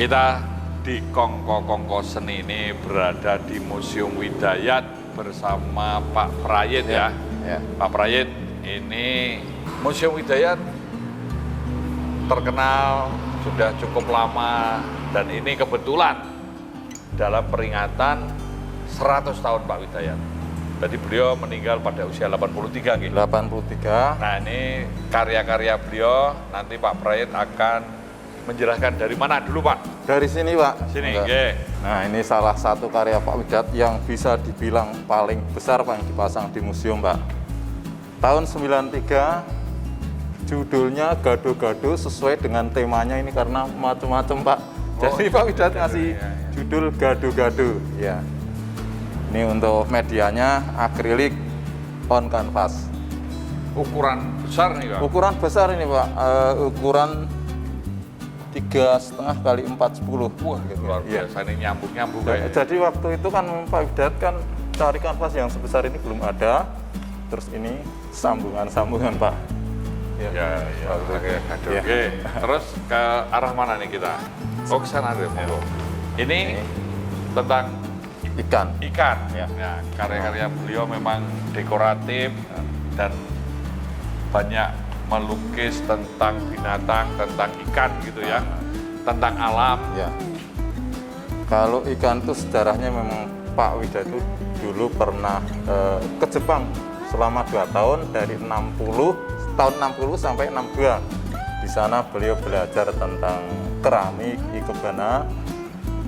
Kita di Kongko Seni ini berada di Museum Widayat bersama Pak Prayit ya. Pak Prayit, ini Museum Widayat terkenal sudah cukup lama dan ini kebetulan dalam peringatan 100 tahun Pak Widayat. Jadi beliau meninggal pada usia 83 gitu. 83. Nah, ini karya-karya beliau, nanti Pak Prayit akan menjelaskan dari mana dulu Pak? Dari sini Pak. Sini, oke. Nah, ini salah satu karya Pak Widayat yang bisa dibilang paling besar Pak yang dipasang di museum Pak. Tahun 93, judulnya Gado-Gado sesuai dengan temanya ini karena macam-macam Pak. Jadi Pak Widayat ngasih judul Gado-Gado. Ya. Ini untuk medianya akrilik on canvas. Ukuran besar nih Pak? Ukuran besar ini Pak, ukuran 3,5 kali 4,10. Wah, luar biasa, ini nyambung-nyambung kayak. Jadi waktu itu kan Pak Widayat kan cari kanvas yang sebesar ini belum ada. Terus ini sambungan-sambungan Pak. Ya, oke. Terus ke arah mana nih kita? Oh, ke sana deh, monggo. Ini tentang Ikan. Ya. Nah, karya-karya beliau memang dekoratif dan banyak melukis tentang binatang, tentang ikan gitu ya, tentang alam. Ya. Kalau ikan itu sejarahnya memang Pak Widayat itu dulu pernah ke Jepang selama 2 tahun dari tahun 60 sampai 62. Di sana beliau belajar tentang keramik, ikebana,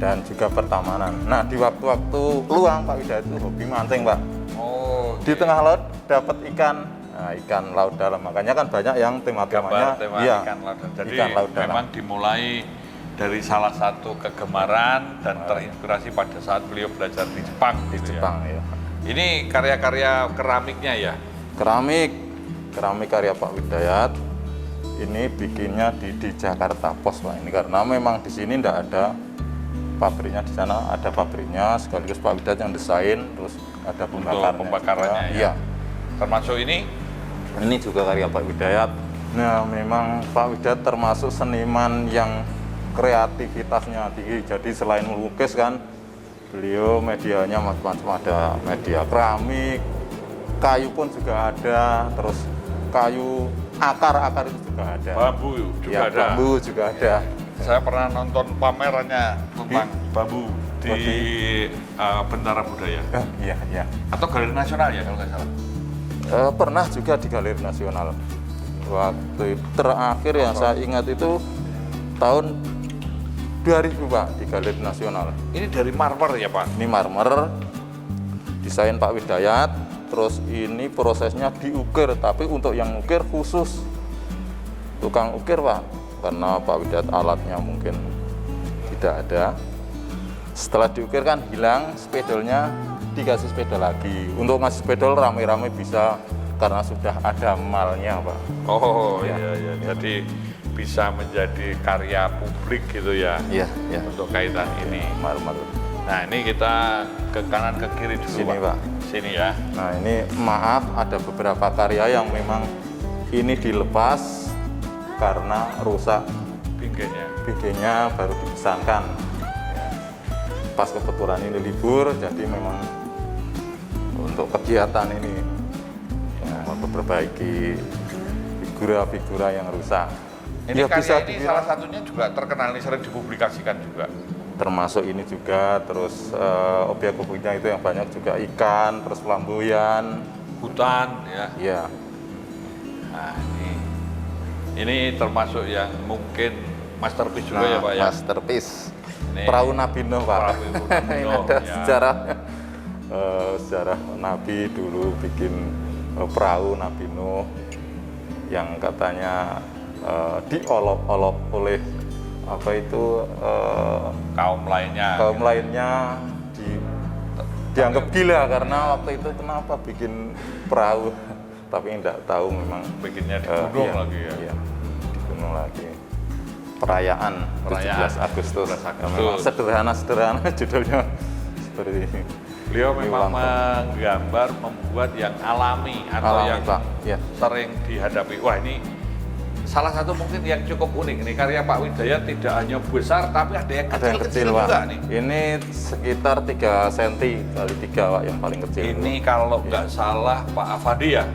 dan juga pertamanan. Nah, di waktu-waktu luang Pak Widayat itu hobi mancing Pak. Oh, di tengah laut dapat ikan. Nah, ikan laut dalam, makanya kan banyak yang tema-temanya ikan laut dalam. Jadi ikan laut dalam. Memang dimulai dari salah satu kegemaran dan terinspirasi pada saat beliau belajar di Jepang. Di gitu Jepang ya. Ya. Ini karya-karya keramiknya ya? Keramik karya Pak Widayat. Ini bikinnya di Jakarta Pos Pak. Ini karena memang di sini tidak ada pabriknya, di sana ada pabriknya, sekaligus Pak Widayat yang desain, terus ada pembakarannya ya. Termasuk ini juga karya Pak Widayat. Nah, memang Pak Widayat termasuk seniman yang kreativitasnya tinggi. Jadi selain melukis kan, beliau medianya macam-macam, ada media keramik, kayu pun juga ada, terus kayu akar itu juga ada. Bambu juga ada. Bambu juga ada. Saya pernah nonton pamerannya tentang bambu di Bentara Budaya. Iya. Atau Galeri Nasional ya kalau nggak salah. Pernah juga di Galeri Nasional. Waktu terakhir yang saya ingat itu tahun 2000 Pak, di Galeri Nasional. Ini dari marmer ya Pak? Ini marmer, desain Pak Widayat, terus ini prosesnya diukir, tapi untuk yang ukir khusus tukang ukir Pak, karena Pak Widayat alatnya mungkin tidak ada. Setelah diukir kan hilang spidolnya, dikasih spidol lagi. Untuk ngasih spidol rame-rame bisa karena sudah ada malnya Pak. Oh iya. Jadi bisa menjadi karya publik gitu ya. Iya. Untuk kaitan ini. Marmer. Nah, ini kita ke kanan ke kiri dulu Sini Pak. Sini ya. Nah, ini maaf ada beberapa karya yang memang ini dilepas karena rusak. Bingkainya baru dipesankan. Pas kebetulan ini libur, jadi memang untuk kegiatan ini memperbaiki figura-figura yang rusak. Ini ya, karya ini salah satunya juga terkenal, ini sering dipublikasikan juga. Termasuk ini juga, terus objek-objeknya itu yang banyak juga ikan, terus flamboyan, hutan ya. Iya. Nah, ini termasuk yang mungkin masterpiece juga ya Pak ya. Masterpiece. Ini Perahu Nabi Nuh Pak. Ini ada ya. sejarah Nabi dulu bikin perahu Nabi Nuh yang katanya diolok-olok oleh kaum lainnya. Dianggap gila karena waktu itu kenapa bikin perahu, tapi tidak tahu memang bikinnya di gunung lagi ya. Iya, di gunung lagi. Perayaan 17 Agustus. Memang sederhana judulnya seperti ini. Beliau memang menggambar, membuat yang alami atau yang Pak. sering dihadapi. Wah, ini salah satu mungkin yang cukup unik nih karya Pak Widayat tidak hanya besar tapi ada yang Ada yang kecil-kecil kecil, Pak. juga nih. Ini sekitar 3 cm kali 3, Pak, yang paling kecil. Ini kalau nggak salah Pak Afandi ya.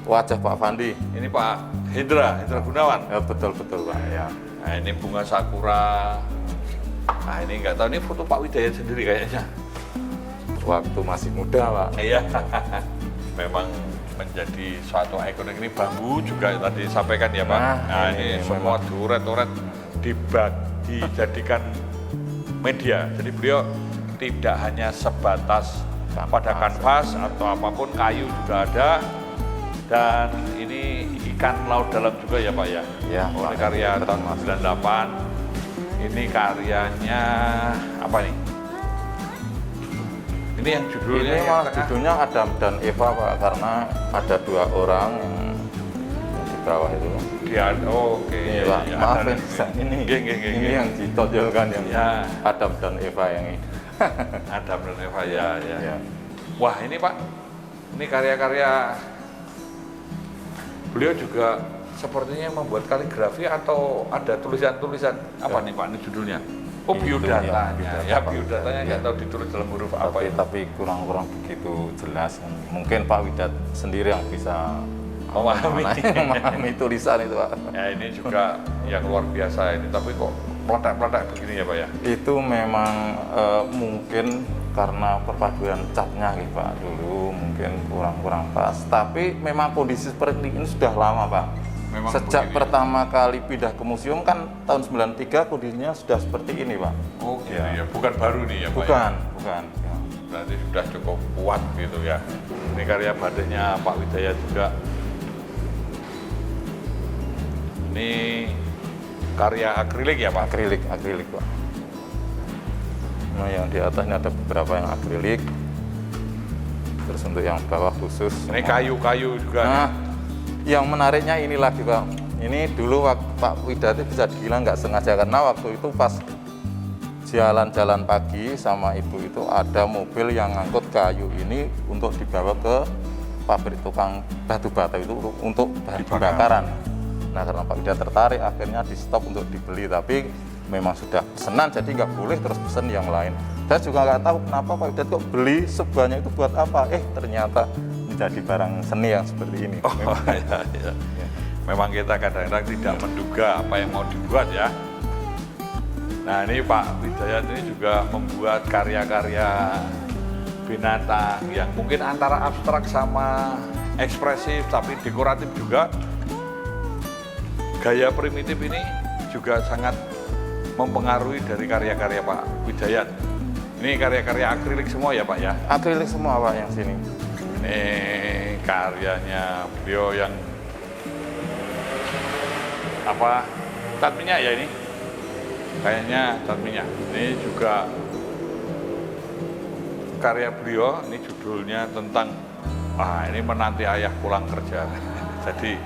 Wajah Pak Fandi. Ini Pak Hendra Gunawan. Ya, betul, Pak. Ya. Nah ini bunga sakura. Nah ini nggak tahu, ini foto Pak Widayat sendiri kayaknya. Waktu masih muda, Pak. Iya, memang menjadi suatu ikon. Ini bambu juga tadi disampaikan ya Pak. Nah ini semua diuret-uret dijadikan media. Jadi beliau tidak hanya sebatas pada kanvas atau apapun, kayu juga ada. Dan ini ikan laut dalam juga ya Pak ya? Ya, oh, ini Pak. karya tahun 98. Ini karyanya apa nih? Ini yang judulnya Ini yang malah tengah. judulnya Adam dan Eva, Pak, karena ada 2 orang yang di bawah itu. Oke. Ini, Pak, ya, maafin ada. ini. Geng. Ini yang ditonjolkan yang Ya. Adam dan Eva yang ini. Adam dan Eva ya. Ya. Wah ini Pak, ini karya-karya beliau juga sepertinya membuat kaligrafi atau ada tulisan-tulisan apa nih Pak? Ini judulnya? Oh, Itu, biodatanya. ya, Biodatanya nggak ya. tahu ditulis dalam huruf apa itu. Tapi kurang begitu jelas. Mungkin Pak Widat sendiri yang bisa memahami tulisan itu, Pak. Ya ini juga yang luar biasa ini. Tapi kok meledak-meledak begini ya Pak ya? Itu memang mungkin karena perpaduan catnya gitu, Pak, dulu mungkin kurang pas. Tapi memang kondisi seperti ini sudah lama, Pak. Memang Sejak begini. pertama kali pindah ke museum kan tahun 93 kondisinya sudah seperti ini, Pak. Oh gitu ya, bukan baru nih ya Pak? Bukan, Ya? bukan. Ya. Berarti sudah cukup kuat gitu ya. Ini karya badannya Pak Widayat juga. Ini karya akrilik ya Pak? Akrilik, Pak. Nah, yang di atas ini ada beberapa yang akrilik. Terus untuk yang bawah khusus. Ini kayu-kayu juga. Nah, yang menariknya ini lagi, Pak. Ini dulu waktu Pak Widayat bisa dibilang nggak sengaja karena waktu itu pas jalan-jalan pagi sama ibu itu ada mobil yang ngangkut kayu ini untuk dibawa ke pabrik tukang batu bata itu untuk bahan pembakaran. Nah, karena Pak Widayat tertarik akhirnya di stop untuk dibeli, tapi memang sudah pesanan jadi nggak boleh terus pesen yang lain. Saya juga nggak tahu kenapa Pak Widayat kok beli sebanyak itu buat apa. Ternyata menjadi barang seni yang seperti ini. Oh iya. Memang kita kadang-kadang tidak menduga apa yang mau dibuat ya. Nah ini Pak Widayat ini juga membuat karya-karya binatang yang mungkin antara abstrak sama ekspresif tapi dekoratif juga. Gaya primitif ini juga sangat mempengaruhi dari karya-karya Pak Widayat. Ini karya-karya akrilik semua ya Pak ya? Akrilik semua, Pak, yang sini. Ini karyanya beliau yang apa? Cat minyak ya ini? Kayaknya cat minyak. Ini juga karya beliau, ini judulnya tentang ini menanti ayah pulang kerja. Jadi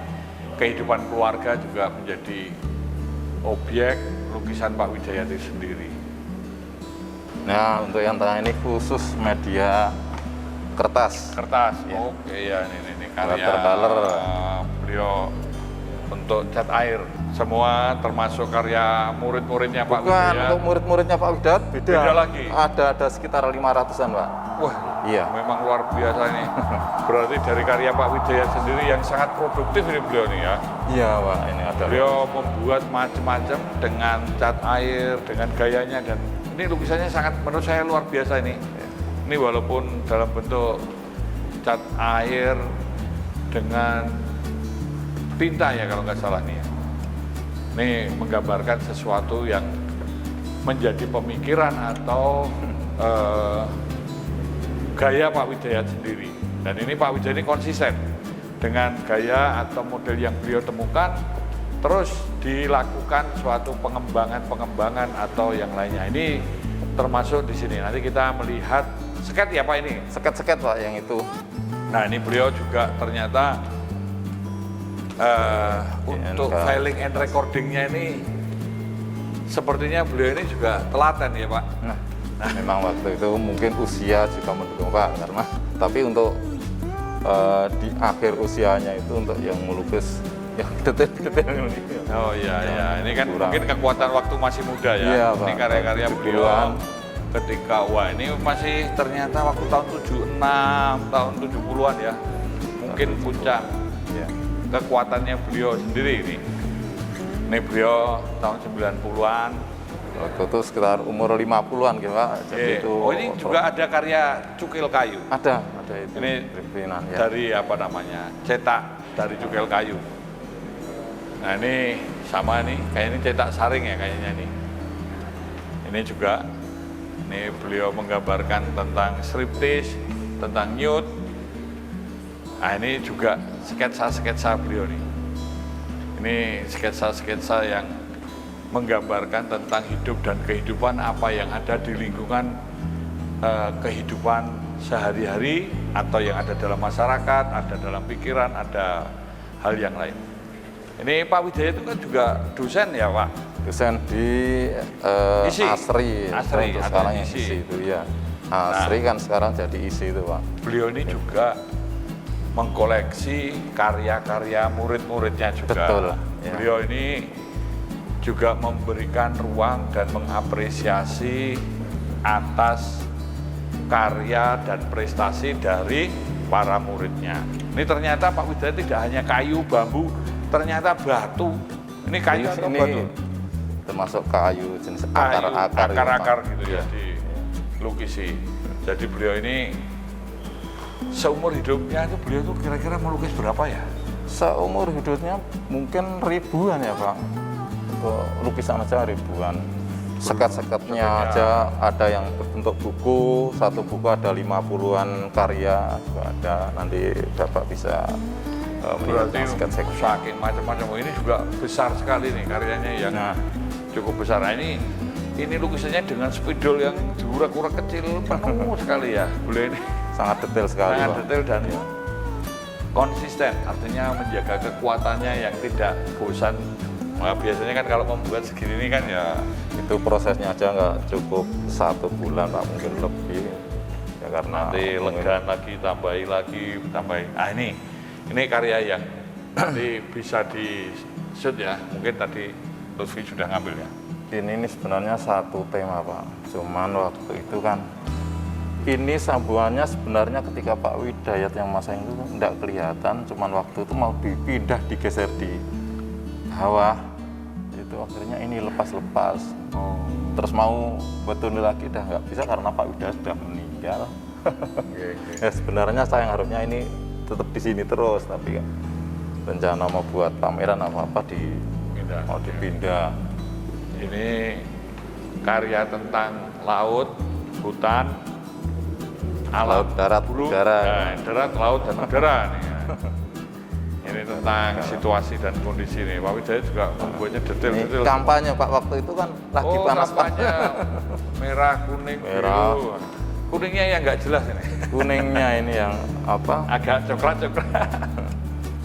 kehidupan keluarga juga menjadi objek lukisan Pak Widayat itu sendiri. Nah, untuk yang tengah ini khusus media kertas. Ya. Oke ya, ini karya Watercolor. beliau untuk cat air. Semua termasuk karya murid-muridnya Pak Bukan, Widayat. untuk murid-muridnya Pak Widayat beda. Beda lagi? Ada sekitar 500-an, Pak. Wah, Iya. memang luar biasa ini. Berarti dari karya Pak Widayat sendiri yang sangat produktif ini beliau nih ya. Iya, Pak, ini ada. Beliau membuat macam-macam dengan cat air, dengan gayanya, dan ini lukisannya sangat menurut saya luar biasa ini. Ini walaupun dalam bentuk cat air dengan tinta ya kalau nggak salah nih. Ini menggambarkan sesuatu yang menjadi pemikiran atau gaya Pak Widayat sendiri. Dan ini Pak Widayat ini konsisten dengan gaya atau model yang beliau temukan, terus dilakukan suatu pengembangan atau yang lainnya. Ini termasuk di sini. Nanti kita melihat sket ya Pak ini. Seket-seket, Pak, yang itu. Nah ini beliau juga ternyata untuk filing and recordingnya ini sepertinya beliau ini juga telaten ya Pak. Nah, memang waktu itu mungkin usia juga mendukung, Pak, karena tapi untuk di akhir usianya itu untuk yang melukis Ya, detail ini. Oh iya, iya. Ini kan Kurang. mungkin kekuatan waktu masih muda ya. Iya, Ini Pak. karya-karya 70-an. beliau ketika, wah ini masih ternyata waktu tahun 76, tahun 70-an ya. Mungkin puncak Ya. kekuatannya beliau sendiri ini. Ini beliau tahun 90-an. Waktu itu sekitar umur 50-an gitu Pak. Jadi itu Oh ini juga ada karya cukil kayu. ada itu. Ini pimpinan ya. Dari apa namanya, cetak dari cukil kayu. Nah ini sama nih, kayak ini cetak saring ya kayaknya nih. Ini juga, ini beliau menggambarkan tentang striptease, tentang nude. Nah ini juga sketsa-sketsa beliau nih. Ini sketsa-sketsa yang menggambarkan tentang hidup dan kehidupan apa yang ada di lingkungan kehidupan sehari-hari atau yang ada dalam masyarakat, ada dalam pikiran, ada hal yang lain. Ini Pak Wijaya itu kan juga dosen ya Pak? Dosen di ISI. Asri. Asri, Untuk ada sekarang yang ISI. ISI itu ya. Asri kan sekarang jadi ISI itu Pak. Beliau ini juga mengkoleksi karya-karya murid-muridnya juga. Betul, ya. Beliau ini juga memberikan ruang dan mengapresiasi atas karya dan prestasi dari para muridnya. Ini ternyata Pak Wijaya tidak hanya kayu, bambu, ternyata batu. Ini kayu atau batu? Termasuk kayu jenis Kayu, akar-akar gitu ya, dilukisi. Jadi beliau ini seumur hidupnya itu beliau tuh kira-kira melukis berapa ya? Seumur hidupnya mungkin ribuan ya Pak. Untuk lukisan aja ribuan. Sekat-sekatnya aja ada yang berbentuk buku, satu buku ada 50-an karya juga ada. Nanti Bapak bisa melihat Berarti sekat-sekat. saking macam-macam. Ini juga besar sekali nih karyanya yang Nah, cukup besar. Nah, ini lukisannya dengan spidol yang diurak-urak kecil penuh sekali ya. Beliau ini sangat detail sekali sangat Pak. detail dan konsisten, artinya menjaga kekuatannya yang tidak bosan. Nah, biasanya kan kalau membuat segini ini kan ya Itu prosesnya aja nggak cukup 1 bulan Pak, mungkin lebih. Ya karena nanti legan lagi, tambahi. Ah ini karya yang nanti bisa di shoot ya. Mungkin tadi Lutfi sudah ngambil ya. ini sebenarnya satu tema Pak. Cuman waktu itu kan ini sambungannya sebenarnya ketika Pak Widayat yang masang itu enggak kelihatan, cuman waktu itu mau dipindah digeser di bawah itu akhirnya ini lepas-lepas. Terus mau betulin lagi udah nggak bisa karena Pak Widayat sudah meninggal. Ya sebenarnya saya harapnya ini tetap di sini terus, tapi rencana mau buat pameran apa Pindah. mau dipindah. Ini karya tentang laut, hutan, alam, Laut, darat, bulu, udara. nah, darat, laut, dan udara. Nih, ya. Ini tentang situasi dan kondisi nih. Pak Wijaya juga membuatnya Ini detail-detail. kampanye Pak waktu itu kan lagi panas kampanye merah, kuning, Merah. biru. Kuningnya yang nggak jelas ini. kuningnya ini yang apa? Agak coklat-coklat.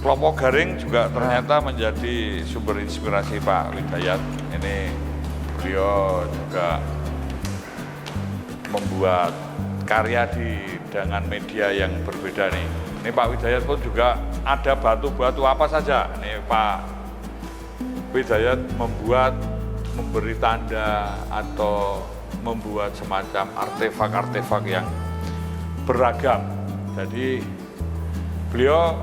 Kelompok garing juga ternyata menjadi sumber inspirasi Pak Widayat. Ini beliau juga membuat karya dengan media yang berbeda nih. Ini Pak Widayat pun juga ada batu-batu apa saja. Ini Pak Widayat memberi tanda atau membuat semacam artefak-artefak yang beragam. Jadi beliau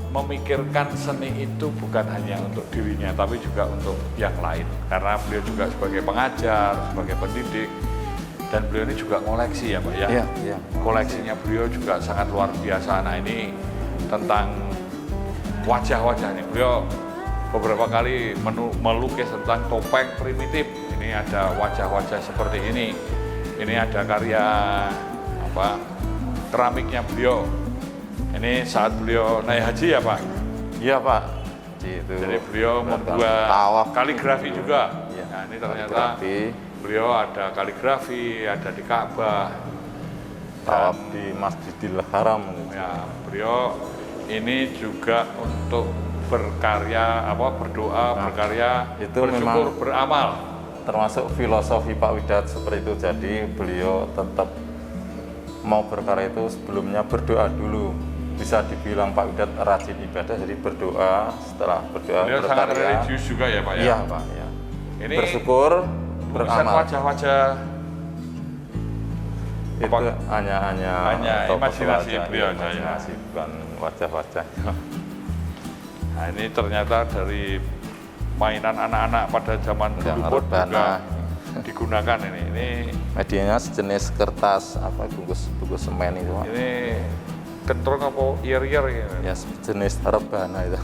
memikirkan seni itu bukan hanya untuk dirinya, tapi juga untuk yang lain. Karena beliau juga sebagai pengajar, sebagai pendidik, dan beliau ini juga koleksi ya Pak ya. Iya, iya. Koleksinya beliau juga sangat luar biasa. Nah ini tentang wajah-wajah nih. Beliau beberapa kali melukis tentang topeng primitif. Ini ada wajah-wajah seperti ini. Ini ada karya keramiknya beliau. Ini saat beliau naik haji ya Pak? Iya Pak. Itu. Jadi beliau membuat tawaf kaligrafi juga. Iya. Nah ini ternyata Kaligrafi, beliau ada kaligrafi, ada di Ka'bah. tawaf di Masjidil Haram. Ya, beliau ini juga untuk berkarya, berdoa, berkarya, itu bersyukur, memang beramal. Termasuk filosofi Pak Widayat seperti itu. Jadi beliau tetap mau berkarya itu sebelumnya berdoa dulu. bisa dibilang Pak Widat rajin ibadah, jadi berdoa, setelah berdoa Beliau sangat berkarya. religius juga ya Pak ya? Iya Pak, ya. Ini Bersyukur, lukisan beramal. wajah-wajah Itu apa? hanya Hanya imajinasi wajah, beliau, imajinasi, bukan wajah-wajah. Nah ini ternyata dari mainan anak-anak pada zaman Yang dulu pun juga rebana. digunakan ini. Medianya sejenis kertas, apa bungkus semen itu Pak. Ini kentrong apa iyer-iyer gitu. Ya sejenis rebana itu.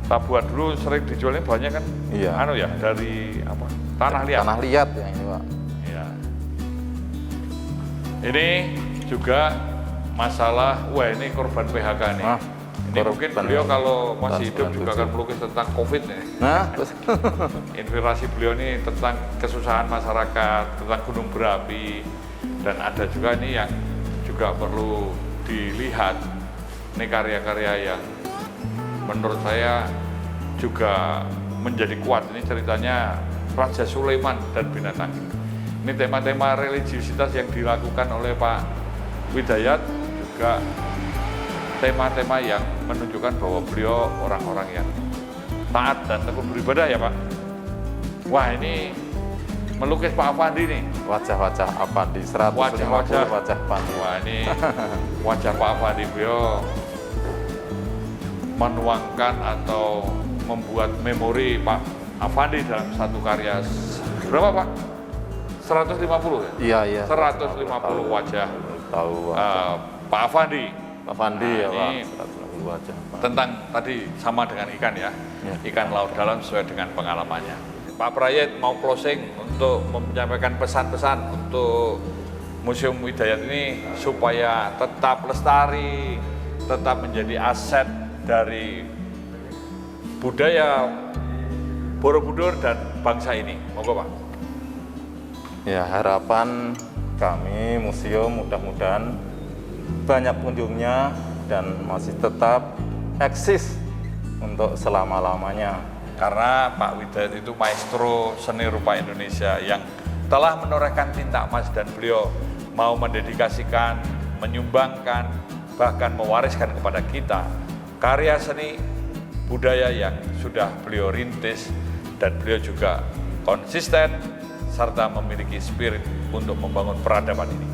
Tabuhan dulu sering dijualnya banyak kan? Iya. Anu ya dari apa? Tanah liat. Tanah liat yang ini Pak. Iya. Ini juga masalah, wah ini korban PHK nih. Ah, Ini mungkin korban beliau kalau masih hidup tahun juga 97. akan melukis tentang COVID nih. Nah, terus Inspirasi beliau ini tentang kesusahan masyarakat, tentang gunung berapi, dan ada juga ini yang juga perlu dilihat. Ini karya-karya yang menurut saya juga menjadi kuat. Ini ceritanya Raja Sulaiman dan binatang. Ini tema-tema religiusitas yang dilakukan oleh Pak Widayat, juga tema-tema yang menunjukkan bahwa beliau orang-orang yang taat dan tekun beribadah ya Pak. Wah ini melukis Pak Afandi nih. wajah-wajah apa di 150 Wajah-wajah. wajah Pandi. Wah ini wajah Pak Afandi, beliau menuangkan atau membuat memori Pak Afandi dalam satu karya. Berapa Pak? 150 ya? Iya. 150 wajah Tahu wajah. Pak Afandi. Pak Fandi ya Pak. Ini 150 wajah Pak. tentang tadi sama dengan ikan ya, Ya. ikan laut dalam sesuai dengan pengalamannya. Pak Prayet mau closing untuk menyampaikan pesan-pesan untuk Museum Widayat ini supaya tetap lestari, tetap menjadi aset dari budaya Borobudur dan bangsa ini. Monggo Pak. Ya, harapan kami museum mudah-mudahan banyak kunjungnya dan masih tetap eksis untuk selama-lamanya. Karena Pak Widayat itu maestro seni rupa Indonesia yang telah menorehkan tinta emas, dan beliau mau mendedikasikan, menyumbangkan, bahkan mewariskan kepada kita karya seni budaya yang sudah beliau rintis, dan beliau juga konsisten serta memiliki spirit untuk membangun peradaban ini.